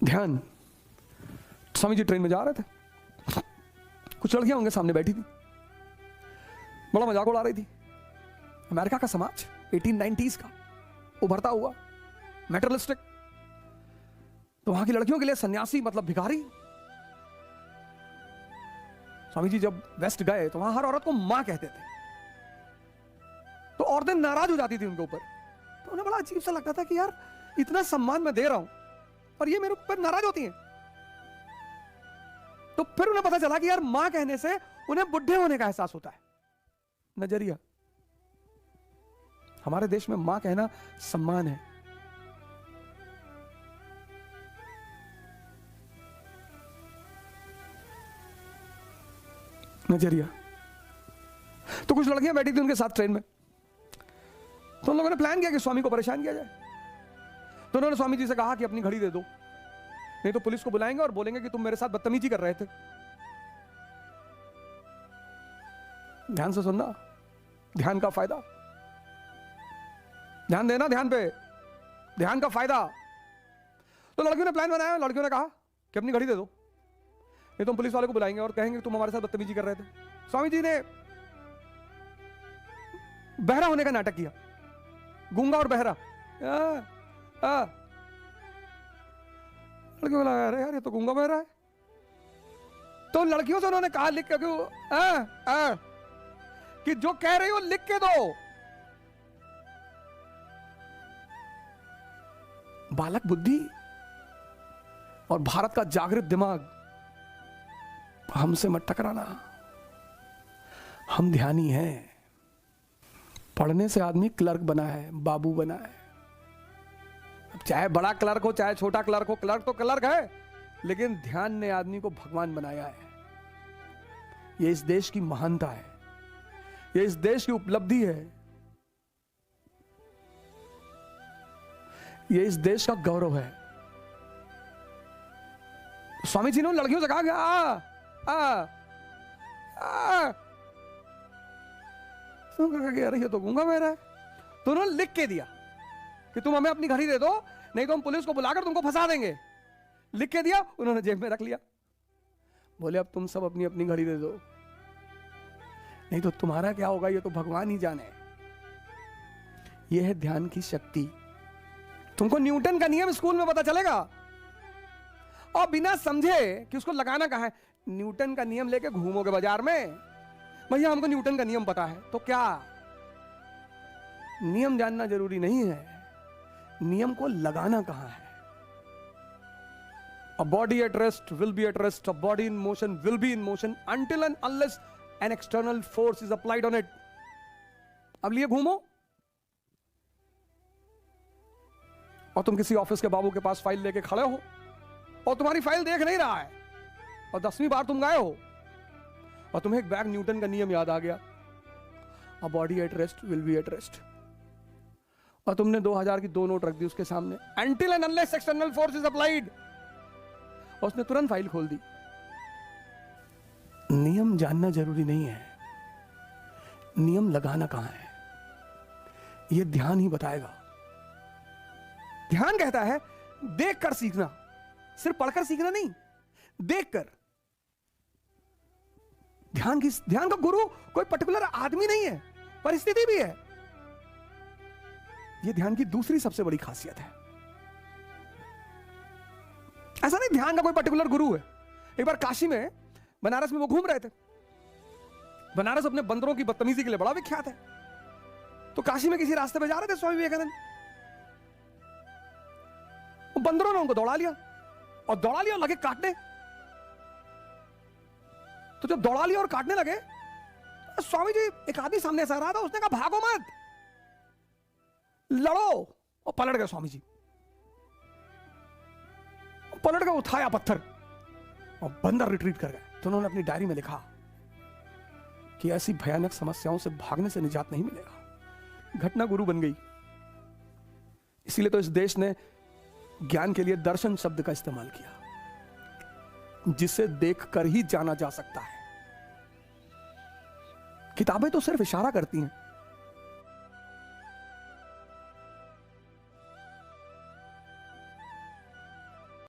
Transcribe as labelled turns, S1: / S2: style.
S1: ध्यान। स्वामी जी ट्रेन में जा रहे थे, कुछ लड़कियां उनके सामने बैठी थी, बड़ा मजाक उड़ा रही थी। अमेरिका का समाज 1890s का उभरता हुआ मेटरलिस्टिक, तो वहां की लड़कियों के लिए सन्यासी मतलब भिखारी। स्वामी जी जब वेस्ट गए तो वहां हर औरत को मां कहते थे, तो औरतें नाराज हो जाती थी उनके ऊपर। तो उन्हें बड़ा अजीब सा लगता था कि यार इतना सम्मान मैं दे रहा हूं और ये मेरे ऊपर नाराज होती हैं। तो फिर उन्हें पता चला कि यार मां कहने से उन्हें बुढ़े होने का एहसास होता है। नजरिया। हमारे देश में मां कहना सम्मान है। नजरिया। तो कुछ लड़कियां बैठी थी उनके साथ ट्रेन में, तो उन लोगों ने प्लान किया कि स्वामी को परेशान किया जाए। तो उन्होंने स्वामी जी से कहा कि अपनी घड़ी दे दो, नहीं तो पुलिस को बुलाएंगे और बोलेंगे कि तुम मेरे साथ बदतमीजी कर रहे थे। ध्यान से सुनना, ध्यान का फायदा, ध्यान देना, ध्यान पे, ध्यान का फायदा। तो लड़कियों ने प्लान बनाया, लड़कियों ने कहा कि अपनी घड़ी दे दो, नहीं तो हम पुलिस वाले को बुलाएंगे और कहेंगे तुम हमारे साथ बदतमीजी कर रहे थे। स्वामी जी ने बहरा होने का नाटक किया, गूंगा और बहरा। लड़कियों को लगा अरे यार ये तो गूंगा बहरा है। तो लड़कियों से उन्होंने कहा लिख के कि जो कह रही हो लिख के दो। बालक बुद्धि और भारत का जागृत दिमाग, हमसे मत टकराना, हम ध्यानी हैं। पढ़ने से आदमी क्लर्क बना है, बाबू बना है। चाहे बड़ा क्लर्क हो चाहे छोटा क्लर्क हो, क्लर्क तो क्लर्क है, लेकिन ध्यान ने आदमी को भगवान बनाया है। यह इस देश की महानता है, यह इस देश की उपलब्धि है, यह इस देश का गौरव है। स्वामी जी ने लड़कियों से कहा कि अरे ये तो गूंगा बहरा है। तो उन्होंने लिख के दिया कि तुम हमें अपनी घड़ी दे दो, नहीं तो हम पुलिस को बुलाकर तुमको फंसा देंगे। लिख के दिया, उन्होंने जेब में रख लिया। बोले अब तुम सब अपनी अपनी घड़ी दे दो, नहीं तो तुम्हारा क्या होगा ये तो भगवान ही जाने। यह है ध्यान की शक्ति। तुमको न्यूटन का नियम स्कूल में पता चलेगा और बिना समझे कि उसको लगाना कहां है, न्यूटन का नियम लेके घूमोगे बाजार में, भैया हमको न्यूटन का नियम पता है। तो क्या नियम जानना जरूरी नहीं है, नियम को लगाना कहां है। A body at rest will be at rest, a body in motion will be in motion until and unless an external force is applied on it. अब लिए घूमो और तुम किसी ऑफिस के बाबू के पास फाइल लेके खड़े हो और तुम्हारी फाइल देख नहीं रहा है और 10वीं बार तुम गए हो और तुम्हें एक बैग न्यूटन का नियम याद आ गया, a body at rest will be at rest, और तुमने 2000 की 2 नोट रख दी उसके सामने, until and unless external force is applied, और उसने तुरंत फाइल खोल दी। नियम जानना जरूरी नहीं है, नियम लगाना कहां है यह ध्यान ही बताएगा। ध्यान कहता है देख कर सीखना, सिर्फ पढ़कर सीखना नहीं, देख कर। ध्यान का गुरु कोई पर्टिकुलर आदमी नहीं है, परिस्थिति भी है। यह ध्यान की दूसरी सबसे बड़ी खासियत है। ऐसा नहीं ध्यान का कोई पर्टिकुलर गुरु है। एक बार काशी में, बनारस में वो घूम रहे थे। बनारस अपने बंदरों की बदतमीजी के लिए बड़ा विख्यात है। तो काशी में किसी रास्ते पे जा रहे थे स्वामी विवेकानंद, बंदरों ने उनको दौड़ा लिया और लगे काटने। तो जब दौड़ा लिया और काटने लगे, स्वामी जी, एक आदमी सामने से आ रहा था, उसने कहा भागो मत, लड़ो। और पलट गए स्वामी जी, पलट गए, उठाया पत्थर और बंदर रिट्रीट कर गए। तो उन्होंने अपनी डायरी में लिखा कि ऐसी भयानक समस्याओं से भागने से निजात नहीं मिलेगा। घटना गुरु बन गई। इसीलिए तो इस देश ने ज्ञान के लिए दर्शन शब्द का इस्तेमाल किया, जिसे देखकर ही जाना जा सकता है। किताबें तो सिर्फ इशारा करती हैं,